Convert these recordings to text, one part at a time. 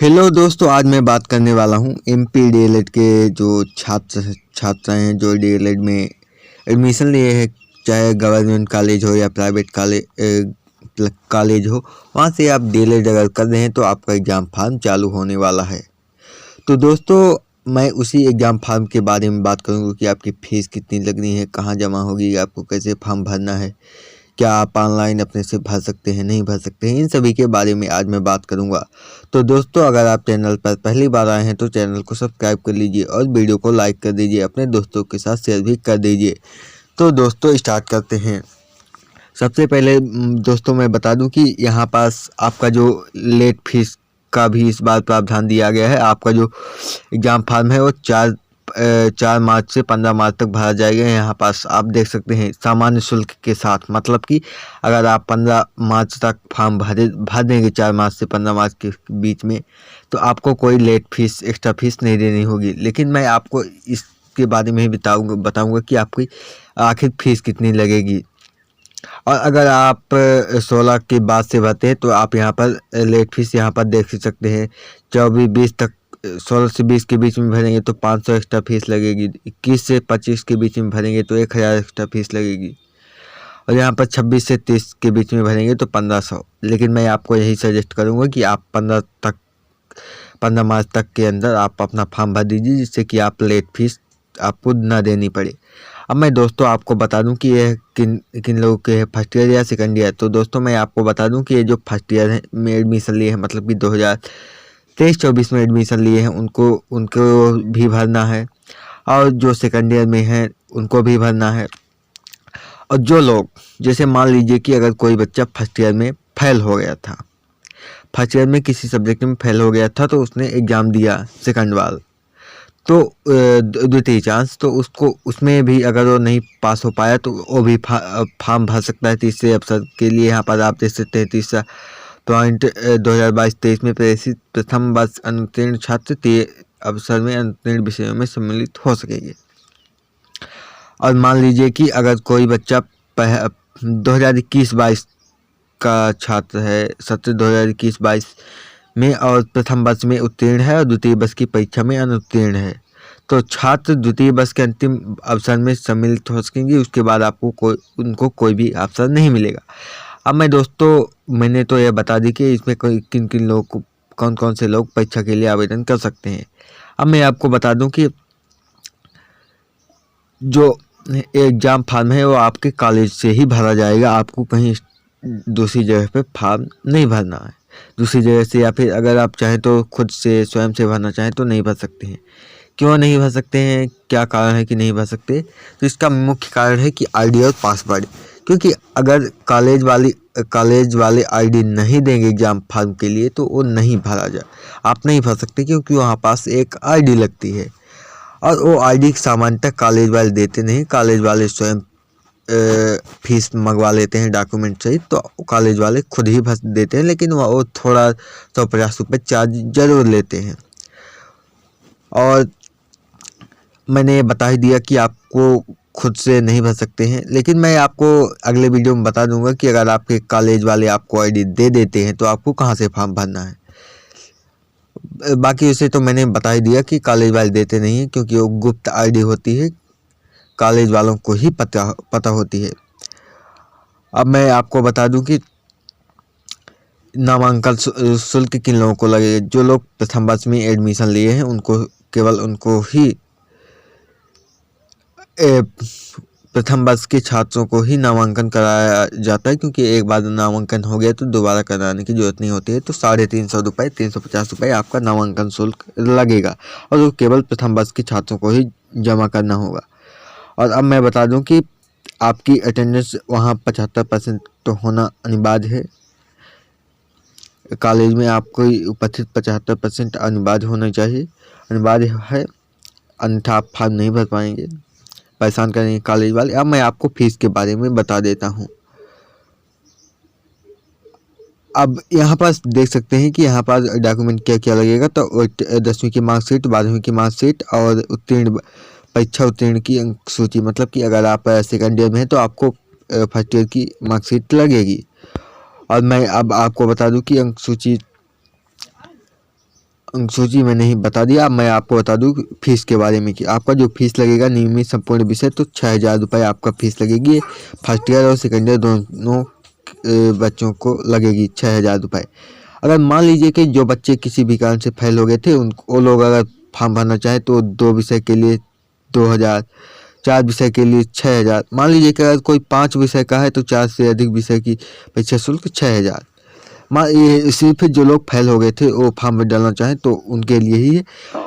Hello दोस्तों, आज मैं बात करने वाला हूँ एमपी डीएलएड के जो छात्राएं हैं जो डीएलएड में एडमिशन लिए हैं, चाहे गवर्नमेंट कॉलेज हो या प्राइवेट कॉलेज हो। वहाँ से आप डीएलएड अगर कर रहे हैं तो आपका एग्ज़ाम फॉर्म चालू होने वाला है। तो दोस्तों, मैं उसी एग्ज़ाम फॉर्म के बारे में बात करूँगा कि आपकी फ़ीस कितनी लगनी है, कहाँ जमा होगी, आपको कैसे फॉर्म भरना है, क्या आप ऑनलाइन अपने से भर सकते हैं, नहीं भर सकते हैं, इन सभी के बारे में आज मैं बात करूंगा। तो दोस्तों, अगर आप चैनल पर पहली बार आए हैं तो चैनल को सब्सक्राइब कर लीजिए और वीडियो को लाइक कर दीजिए, अपने दोस्तों के साथ शेयर भी कर दीजिए। तो दोस्तों, स्टार्ट करते हैं। सबसे पहले दोस्तों मैं बता दूं कि यहाँ पास आपका जो लेट फीस का भी इस बार प्रावधान दिया गया है। आपका जो एग्ज़ाम फॉर्म है वो 4 मार्च से 15 मार्च तक भरा जाएगा। यहाँ पास आप देख सकते हैं सामान्य शुल्क के साथ, मतलब कि अगर आप 15 मार्च तक फॉर्म भर देंगे 4 मार्च से 15 मार्च के बीच में, तो आपको कोई लेट फीस, एक्स्ट्रा फीस नहीं देनी होगी। लेकिन मैं आपको इसके बारे में ही बताऊँगा कि आपकी आखिर फीस कितनी लगेगी। और अगर आप 16 के बाद से भरते हैं तो आप यहाँ पर लेट फीस यहाँ पर देख सकते हैं 24-20 तक। 16 से 20 के बीच में भरेंगे तो 500 एक्स्ट्रा फीस लगेगी। 21 से 25 के बीच में भरेंगे तो 1000 एक्स्ट्रा फीस लगेगी। और यहाँ पर 26 से 30 के बीच में भरेंगे तो 1500। लेकिन मैं आपको यही सजेस्ट करूँगा कि आप 15 मार्च तक के अंदर आप अपना फॉर्म भर दीजिए, जिससे कि आप लेट फीस आपको ना देनी पड़े। अब मैं दोस्तों आपको बता दूं कि यह किन किन लोगों के है, फर्स्ट ईयर या सेकंड ईयर। तो दोस्तों मैं आपको बता दूं कि ये जो फर्स्ट ईयर में एडमिशन लिए हैं, मतलब कि 2023-24 में एडमिशन लिए हैं, उनको भी भरना है। और जो सेकंड ईयर में हैं उनको भी भरना है। और जो लोग, जैसे मान लीजिए कि अगर कोई बच्चा फर्स्ट ईयर में फेल हो गया था, फर्स्ट ईयर में किसी सब्जेक्ट में फेल हो गया था, तो उसने एग्ज़ाम दिया सेकंड बार, तो द्वितीय चांस, तो उसको उसमें भी अगर वो नहीं पास हो पाया तो वो भी फॉर्म भर सकता है तीसरे अवसर के लिए। यहाँ पर आप देख सकते हैं तीसरा पॉइंट 2022-23 में प्रवेशित प्रथम वर्ष अनुत्तीर्ण छात्र अवसर में अनुत्तीर्ण विषयों में सम्मिलित हो सकेंगे। और मान लीजिए कि अगर कोई बच्चा 2021-22 का छात्र है, सत्र 2021-22 में, और प्रथम वर्ष में उत्तीर्ण है और द्वितीय वर्ष की परीक्षा में अनुत्तीर्ण है, तो छात्र द्वितीय वर्ष के अंतिम अवसर में सम्मिलित हो सकेंगे। उसके बाद आपको उनको कोई भी अवसर नहीं मिलेगा। अब मैंने तो यह बता दी कि इसमें किन किन लोगों को, कौन कौन से लोग परीक्षा के लिए आवेदन कर सकते हैं। अब मैं आपको बता दूं कि जो एग्ज़ाम फॉर्म है वो आपके कॉलेज से ही भरा जाएगा। आपको कहीं दूसरी जगह पे फॉर्म नहीं भरना है, दूसरी जगह से, या फिर अगर आप चाहें तो खुद से स्वयं से भरना चाहें तो नहीं भर सकते हैं। क्यों नहीं भर सकते हैं, क्या कारण है कि नहीं भर सकते? तो इसका मुख्य कारण है कि आईडी और पासवर्ड। क्योंकि अगर कॉलेज वाले आईडी नहीं देंगे एग्ज़ाम फॉर्म के लिए तो वो नहीं भरा जाए, आप नहीं भर सकते, क्योंकि वहाँ पास एक आईडी लगती है। और वो आईडी सामान्यतः कॉलेज वाले देते नहीं, कॉलेज वाले स्वयं फीस मंगवा लेते हैं डॉक्यूमेंट सहित, तो कॉलेज वाले खुद ही भर देते हैं। लेकिन वो थोड़ा 150 रुपये चार्ज ज़रूर लेते हैं। और मैंने बता ही दिया कि आपको खुद से नहीं भर सकते हैं। लेकिन मैं आपको अगले वीडियो में बता दूंगा कि अगर आपके कॉलेज वाले आपको आईडी दे देते हैं तो आपको कहां से फॉर्म भरना है। बाकी उसे तो मैंने बता ही दिया कि कॉलेज वाले देते नहीं हैं, क्योंकि वो गुप्त आईडी होती है, कॉलेज वालों को ही पता होती है। अब मैं आपको बता दूं कि नामांकन शुल्क किन लोगों को लगेगा। जो लोग प्रथम वर्ष में एडमिशन लिए हैं उनको, केवल उनको ही, प्रथम वर्ष के छात्रों को ही नामांकन कराया जाता है, क्योंकि एक बार नामांकन हो गया तो दोबारा कराने की जरूरत नहीं होती है। तो 350 रुपये, 350 रुपये आपका नामांकन शुल्क लगेगा, और वो केवल प्रथम वर्ष के छात्रों को ही जमा करना होगा। और अब मैं बता दूं कि आपकी अटेंडेंस वहाँ 75% तो होना अनिवार्य है। कॉलेज में आपको उपस्थित 75% अनिवार्य होना चाहिए, अनिवार्य है, अन्यथा आप फॉर्म नहीं भर पाएंगे, परेशान करेंगे कॉलेज वाले। अब मैं आपको फीस के बारे में बता देता हूँ। अब यहाँ पास देख सकते हैं कि यहाँ पास डॉक्यूमेंट क्या क्या लगेगा। तो 10वीं की मार्कशीट, 12वीं की मार्कशीट और परीक्षा उत्तीर्ण की अंक सूची, मतलब कि अगर आप सेकंड ईयर में हैं तो आपको फर्स्ट ईयर की मार्कशीट लगेगी। और मैं अब आपको बता दूं कि अंक सूची सूची मैंने ही बता दिया। अब मैं आपको बता दूं फीस के बारे में कि आपका जो फीस लगेगा नियमित संपूर्ण विषय तो 6,000 रुपये आपका फीस लगेगी। फर्स्ट ईयर और सेकेंड ईयर दोनों बच्चों को लगेगी 6,000 रुपये। अगर मान लीजिए कि जो बच्चे किसी भी कारण से फेल हो गए थे वो लोग अगर फॉर्म भरना चाहें तो 2 विषय के लिए 2,000, 4 विषय के लिए 6,000। मान लीजिए कि अगर कोई 5 विषय का है तो 4 से अधिक विषय की परीक्षा शुल्क 6,000। ये सिर्फ जो लोग फेल हो गए थे वो फॉर्म में डालना चाहें तो उनके लिए ही है।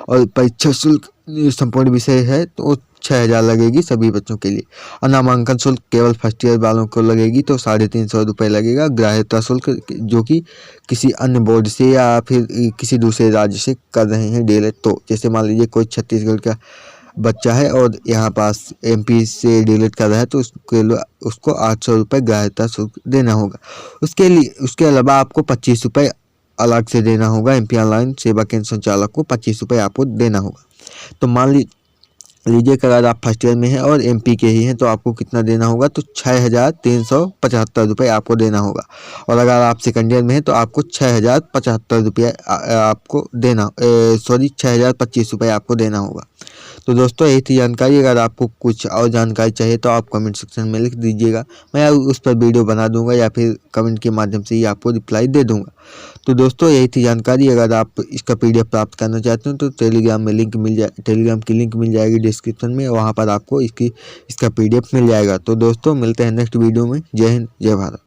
और परीक्षा शुल्क संपूर्ण विषय है तो 6,000 लगेगी सभी बच्चों के लिए। और नामांकन शुल्क केवल फर्स्ट ईयर वालों को लगेगी तो 350 रुपये लगेगा। ग्राह्यता शुल्क जो कि किसी अन्य बोर्ड से या फिर किसी दूसरे राज्य से कर रहे हैं डीएलएड, तो जैसे मान लीजिए कोई छत्तीसगढ़ का बच्चा है और यहाँ पास एमपी से डीएलएड कर रहा है तो उसको 800 रुपये ग्राह्यता शुल्क देना होगा। उसके अलावा आपको 25 रुपये अलग से देना होगा। एमपी ऑनलाइन सेवा केंद्र संचालक को 25 रुपये आपको देना होगा। तो मान लीजिए कि अगर आप फर्स्ट ईयर में हैं और एमपी के ही हैं तो आपको कितना देना होगा, तो 6,375 रुपये आपको देना होगा। और अगर आप सेकंड ईयर में हैं तो आपको 6,075 रुपये आपको देना 6,025 रुपये आपको देना होगा। तो दोस्तों यही थी जानकारी। अगर आपको कुछ और जानकारी चाहिए तो आप कमेंट सेक्शन में लिख दीजिएगा, मैं उस पर वीडियो बना दूंगा या फिर कमेंट के माध्यम से ही आपको रिप्लाई दे दूंगा। तो दोस्तों यही थी जानकारी। अगर आप इसका पीडीएफ प्राप्त करना चाहते हो तो टेलीग्राम की लिंक मिल जाएगी डिस्क्रिप्शन में, वहाँ पर आपको इसका पीडीएफ मिल जाएगा। तो दोस्तों मिलते हैं नेक्स्ट वीडियो में। जय हिंद, जय भारत।